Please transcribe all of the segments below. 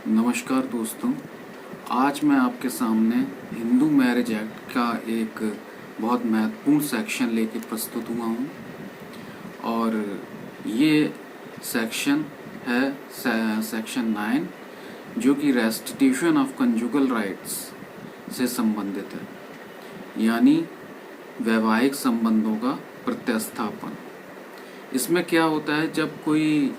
नमस्कार दोस्तों। आज मैं आपके सामने हिंदू मैरिज एक्ट का एक बहुत महत्वपूर्ण सेक्शन लेके प्रस्तुत हुआ हूँ और ये सेक्शन है सेक्शन 9 जो कि रेस्टिट्यूशन ऑफ कंजुगल राइट्स से संबंधित है, यानी वैवाहिक संबंधों का प्रत्यास्थापन। इसमें क्या होता है, जब कोई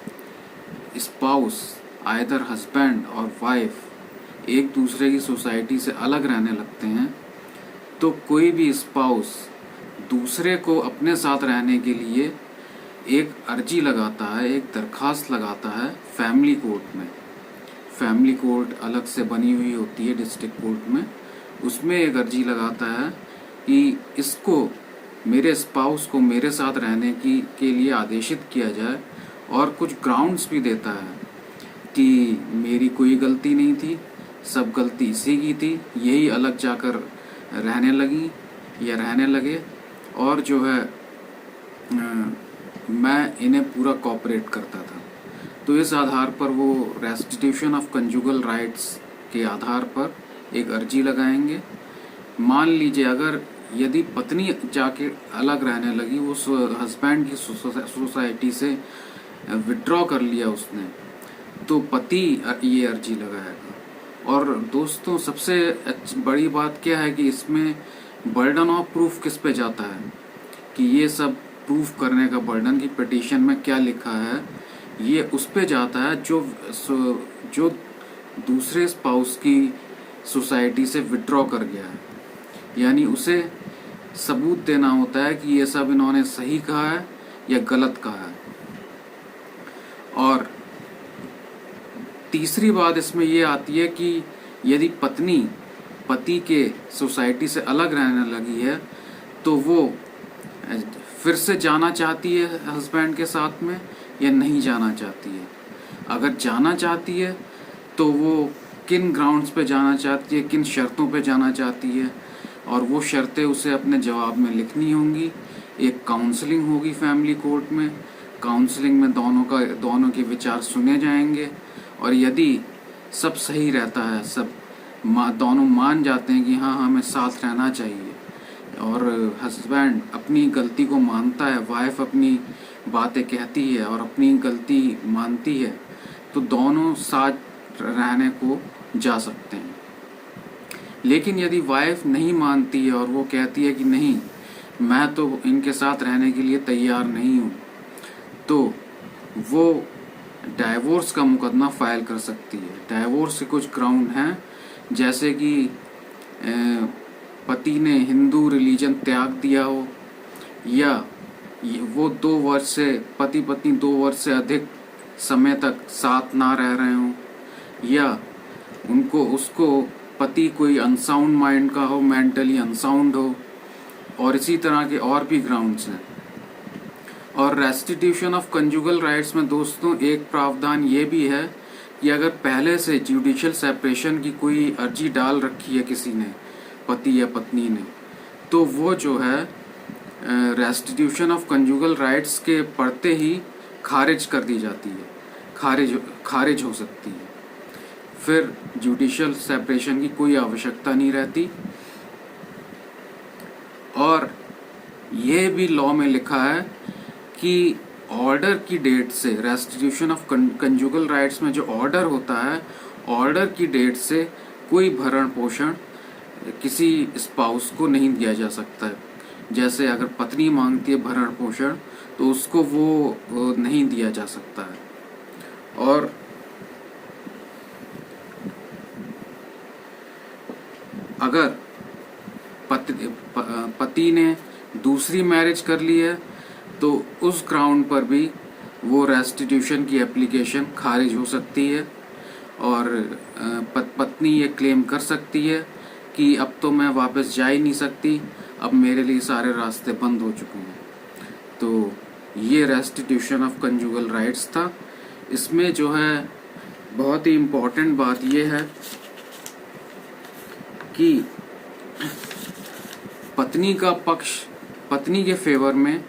स्पाउस आइदर हस्बैंड और वाइफ एक दूसरे की सोसाइटी से अलग रहने लगते हैं तो कोई भी स्पाउस दूसरे को अपने साथ रहने के लिए एक अर्जी लगाता है, एक दरखास्त लगाता है फैमिली कोर्ट में। फैमिली कोर्ट अलग से बनी हुई होती है डिस्ट्रिक्ट कोर्ट में। उसमें एक अर्जी लगाता है कि इसको, मेरे स्पाउस को मेरे साथ रहने के लिए आदेशित किया जाए और कुछ ग्राउंड्स भी देता है कि मेरी कोई गलती नहीं थी, सब गलती इसी की थी, यही अलग जाकर रहने लगी या रहने लगे और जो है मैं इन्हें पूरा कोऑपरेट करता था। तो इस आधार पर वो रेस्टिट्यूशन ऑफ कंजुगल राइट्स के आधार पर एक अर्जी लगाएंगे। मान लीजिए अगर यदि पत्नी जाके अलग रहने लगी, उस हस्बैंड की सोसाइटी से विड्रॉ कर लिया उसने, तो पति ये अर्जी लगाएगा। और दोस्तों सबसे बड़ी बात क्या है कि इसमें बर्डन ऑफ प्रूफ किस पे जाता है, कि ये सब प्रूफ करने का बर्डन की पिटीशन में क्या लिखा है, ये उस पे जाता है जो दूसरे स्पाउस की सोसाइटी से विड्रॉ कर गया है। यानी उसे सबूत देना होता है कि ये सब इन्होंने सही कहा है या गलत कहा है। और तीसरी बात इसमें ये आती है कि यदि पत्नी पति के सोसाइटी से अलग रहने लगी है तो वो फिर से जाना चाहती है हस्बैंड के साथ में या नहीं जाना चाहती है। अगर जाना चाहती है तो वो किन ग्राउंड्स पे जाना चाहती है, किन शर्तों पे जाना चाहती है, और वो शर्तें उसे अपने जवाब में लिखनी होंगी। एक काउंसलिंग होगी फैमिली कोर्ट में। काउंसलिंग में दोनों के विचार सुने जाएंगे और यदि सब सही रहता है, सब दोनों मान जाते हैं कि हाँ हमें साथ रहना चाहिए और हस्बैंड अपनी गलती को मानता है, वाइफ अपनी बातें कहती है और अपनी गलती मानती है, तो दोनों साथ रहने को जा सकते हैं। लेकिन यदि वाइफ नहीं मानती है और वो कहती है कि नहीं, मैं तो इनके साथ रहने के लिए तैयार नहीं हूँ, तो वो डाइवोर्स का मुकदमा फाइल कर सकती है। डाइवोर्स के कुछ ग्राउंड हैं, जैसे कि पति ने हिंदू रिलीजन त्याग दिया हो, या वो 2 वर्ष से पति पत्नी 2 वर्ष से अधिक समय तक साथ ना रह रहे हों, या उसको पति कोई अनसाउंड माइंड का हो, मेंटली अनसाउंड हो, और इसी तरह के और भी ग्राउंड्स हैं। और रेस्टिट्यूशन ऑफ कंजुगल राइट्स में दोस्तों एक प्रावधान ये भी है कि अगर पहले से जुडिशियल सेपरेशन की कोई अर्जी डाल रखी है किसी ने, पति या पत्नी ने, तो वो जो है रेस्टिट्यूशन ऑफ कंजुगल राइट्स के पढ़ते ही खारिज कर दी जाती है, खारिज हो सकती है। फिर जुडिशियल सेपरेशन की कोई आवश्यकता नहीं रहती। और ये भी लॉ में लिखा है कि ऑर्डर की डेट से, रेस्टिट्यूशन ऑफ कंजुगल राइट्स में जो ऑर्डर होता है, ऑर्डर की डेट से कोई भरण पोषण किसी स्पाउस को नहीं दिया जा सकता है। जैसे अगर पत्नी मांगती है भरण पोषण तो उसको वो नहीं दिया जा सकता है। और अगर पति ने दूसरी मैरिज कर ली है तो उस ग्राउंड पर भी वो रेस्टिट्यूशन की एप्लीकेशन खारिज हो सकती है और पत्नी ये क्लेम कर सकती है कि अब तो मैं वापस जा ही नहीं सकती, अब मेरे लिए सारे रास्ते बंद हो चुके हैं। तो ये रेस्टिट्यूशन ऑफ कंजुगल राइट्स था। इसमें जो है बहुत ही इम्पोर्टेंट बात ये है कि पत्नी का पक्ष पत्नी के फेवर में,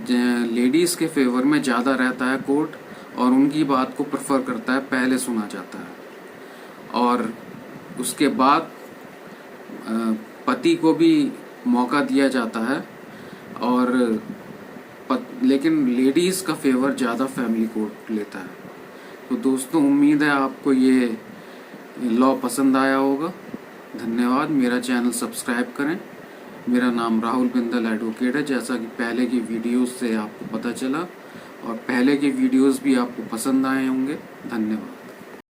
लेडीज़ के फेवर में ज़्यादा रहता है कोर्ट, और उनकी बात को प्रेफर करता है, पहले सुना जाता है। और उसके बाद पति को भी मौका दिया जाता है, और लेकिन लेडीज़ का फेवर ज़्यादा फैमिली कोर्ट लेता है। तो दोस्तों, उम्मीद है आपको ये लॉ पसंद आया होगा। धन्यवाद। मेरा चैनल सब्सक्राइब करें। मेरा नाम राहुल बिंदल एडवोकेट है, जैसा कि पहले की वीडियोस से आपको पता चला, और पहले के वीडियोस भी आपको पसंद आए होंगे। धन्यवाद।